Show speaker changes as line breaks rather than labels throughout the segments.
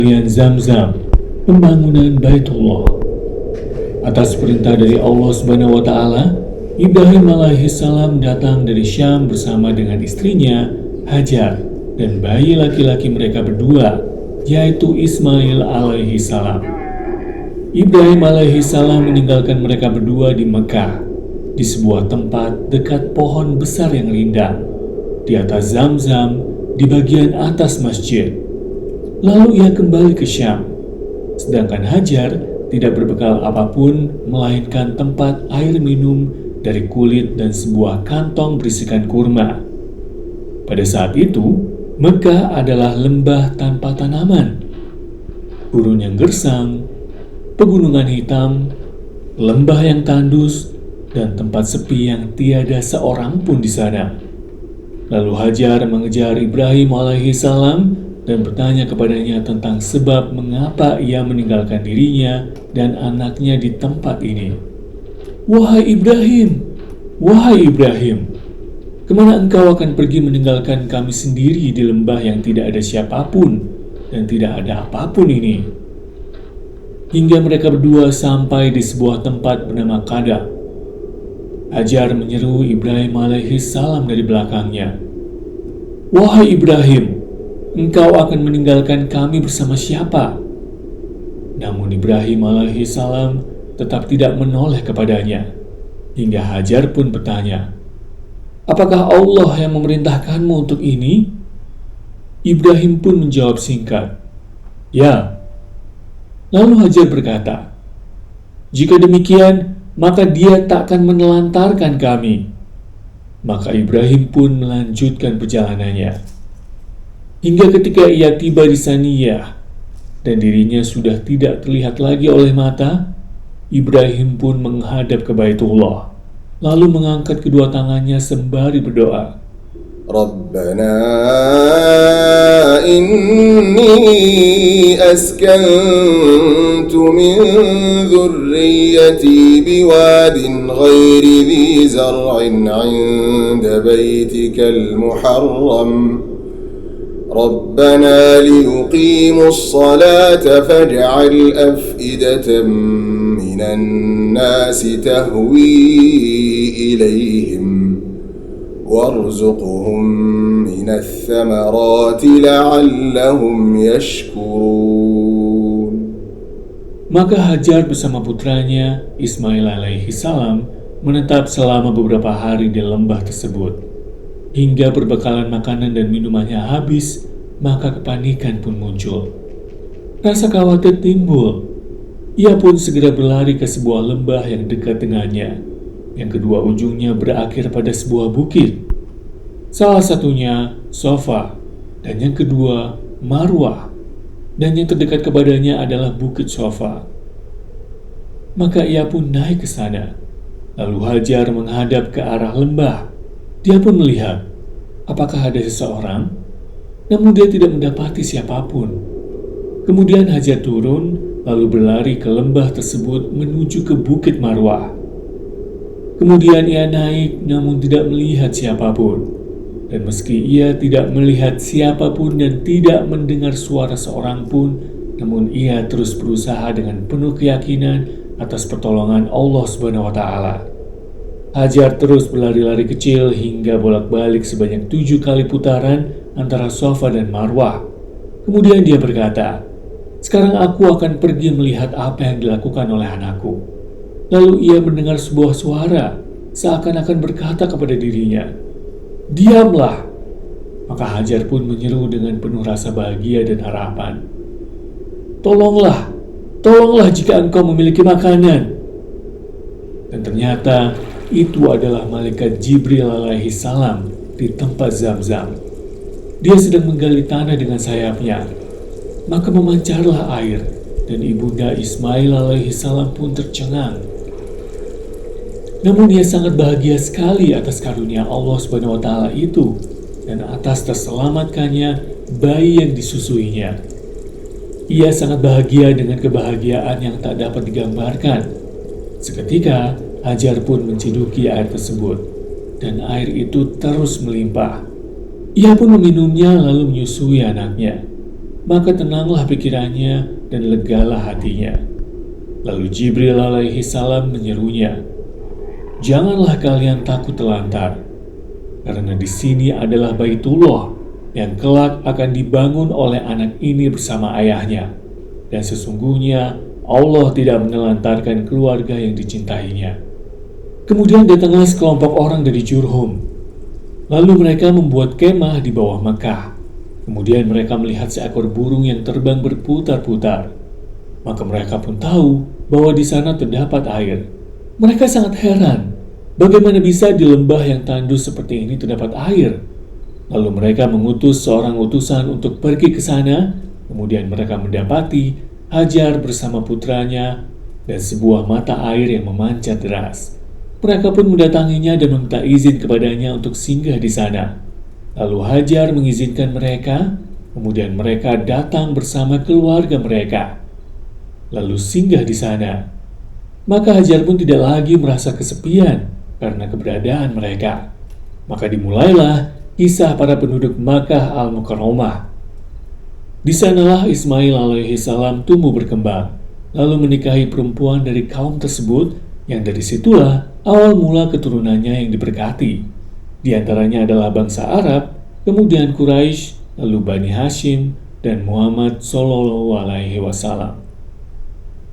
Pembelian Zam-Zam, pembangunan Baitullah. Atas perintah dari Allah Subhanahu wa taala, Ibrahim alaihissalam datang dari Syam bersama dengan istrinya Hajar dan bayi laki-laki mereka berdua, yaitu Ismail alaihissalam. Ibrahim alaihissalam meninggalkan mereka berdua di Mekah, di sebuah tempat dekat pohon besar yang rindang, di atas Zam-Zam di bagian atas masjid. Lalu ia kembali ke Syam, sedangkan Hajar tidak berbekal apapun melainkan tempat air minum dari kulit dan sebuah kantong berisikan kurma. Pada saat itu, Mekah adalah lembah tanpa tanaman, gurun yang gersang, pegunungan hitam, lembah yang tandus, dan tempat sepi yang tiada seorang pun di sana. Lalu Hajar mengejar Ibrahim alaihissalam dan bertanya kepadanya tentang sebab mengapa ia meninggalkan dirinya dan anaknya di tempat ini. Wahai Ibrahim, kemana engkau akan pergi meninggalkan kami sendiri di lembah yang tidak ada siapapun dan tidak ada apapun ini? Hingga mereka berdua sampai di sebuah tempat bernama Kada. Hajar menyeru Ibrahim alaihissalam dari belakangnya. Wahai Ibrahim, engkau akan meninggalkan kami bersama siapa? Namun Ibrahim alaihissalam tetap tidak menoleh kepadanya. Hingga Hajar pun bertanya, apakah Allah yang memerintahkanmu untuk ini? Ibrahim pun menjawab singkat, ya. Lalu Hajar berkata, jika demikian, maka dia takkan menelantarkan kami. Maka Ibrahim pun melanjutkan perjalanannya. Hingga ketika ia tiba di Saniyah dan dirinya sudah tidak terlihat lagi oleh mata, Ibrahim pun menghadap ke Baitullah, lalu mengangkat kedua tangannya sembari berdoa.
Rabbana inni askantu min dhurriyyati biwadin ghairi dhi zar'in 'inda baytikal muharram ربنا ليقيموا الصلاة فاجعل أفئدة من الناس تهوي إليهم وارزقهم من الثمرات لعلهم يشكرون.
Maka Hajar bersama putranya Ismail alaihissalam menetap selama beberapa hari di lembah tersebut. Hingga perbekalan makanan dan minumannya habis, maka kepanikan pun muncul. Rasa khawatir timbul. Ia pun segera berlari ke sebuah lembah yang dekat dengannya, yang kedua ujungnya berakhir pada sebuah bukit. Salah satunya Sofa, dan yang kedua Marwah, dan yang terdekat kepadanya adalah Bukit Sofa. Maka ia pun naik ke sana. Lalu Hajar menghadap ke arah lembah. Dia pun melihat apakah ada seseorang, namun dia tidak mendapati siapapun. Kemudian Hajar turun, lalu berlari ke lembah tersebut menuju ke Bukit Marwah. Kemudian ia naik, namun tidak melihat siapapun. Dan meski ia tidak melihat siapapun dan tidak mendengar suara seorang pun, namun ia terus berusaha dengan penuh keyakinan atas pertolongan Allah Subhanahu wa taala. Hajar terus berlari-lari kecil hingga bolak-balik sebanyak 7 kali putaran antara Sofa dan Marwah. Kemudian dia berkata, sekarang aku akan pergi melihat apa yang dilakukan oleh anakku. Lalu ia mendengar sebuah suara seakan-akan berkata kepada dirinya, diamlah. Maka Hajar pun menyeru dengan penuh rasa bahagia dan harapan, tolonglah jika engkau memiliki makanan. Dan ternyata itu adalah malaikat Jibril alaihissalam di tempat Zam-Zam. Dia sedang menggali tanah dengan sayapnya. Maka memancarlah air, dan ibunda Ismail alaihissalam pun tercengang. Namun ia sangat bahagia sekali atas karunia Allah Subhanahu wa taala itu dan atas terselamatkannya bayi yang disusuinya. Ia sangat bahagia dengan kebahagiaan yang tak dapat digambarkan. Seketika Hajar pun menciduki air tersebut, dan air itu terus melimpah. Ia pun meminumnya lalu menyusui anaknya. maka tenanglah pikirannya dan legalah hatinya. Lalu Jibril alaihi salam menyerunya, "Janganlah kalian takut terlantar, karena di sini adalah Baitullah yang kelak akan dibangun oleh anak ini bersama ayahnya. Dan sesungguhnya Allah tidak menelantarkan keluarga yang dicintainya." Kemudian datanglah sekelompok orang dari Jurhum. Lalu mereka membuat kemah di bawah Mekah. Kemudian mereka melihat seekor burung yang terbang berputar-putar. Maka mereka pun tahu bahwa di sana terdapat air. Mereka sangat heran, bagaimana bisa di lembah yang tandus seperti ini terdapat air. Lalu mereka mengutus seorang utusan untuk pergi ke sana. Kemudian mereka mendapati Hajar bersama putranya dan sebuah mata air yang memancar deras. Mereka pun mendatanginya dan meminta izin kepadanya untuk singgah di sana. Lalu Hajar mengizinkan mereka, kemudian mereka datang bersama keluarga mereka. Lalu singgah di sana. Maka Hajar pun tidak lagi merasa kesepian karena keberadaan mereka. Maka dimulailah kisah para penduduk Makkah Al-Mukarramah. Di sanalah Ismail alaihi salam tumbuh berkembang, lalu menikahi perempuan dari kaum tersebut, yang dari situlah awal mula keturunannya yang diberkati. Di antaranya adalah bangsa Arab, kemudian Quraisy, lalu Bani Hashim, dan Muhammad Sallallahu Alaihi Wasallam.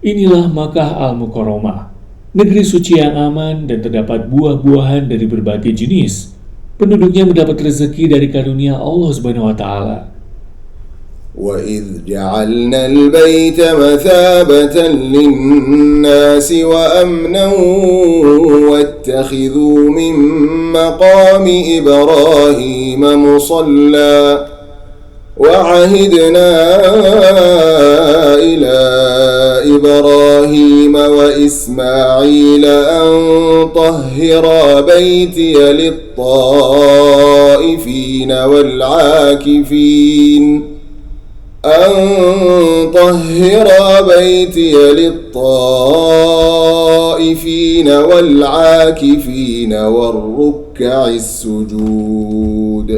Inilah Makkah Al-Mukarramah, negeri suci yang aman dan terdapat buah-buahan dari berbagai jenis. Penduduknya mendapat rezeki dari karunia Allah Subhanahu wa Ta'ala.
وَإِذْ جَعَلْنَا الْبَيْتَ مَثَابَةً لِلنَّاسِ وَأَمْنًا وَاتَّخِذُوا مِن مَّقَامِ إِبْرَاهِيمَ مُصَلًّى وَعَهِدْنَا إِلَى إِبْرَاهِيمَ وَإِسْمَاعِيلَ أَن طَهِّرَا بَيْتِيَ لِلطَّائِفِينَ وَالْعَاكِفِينَ والركع السجود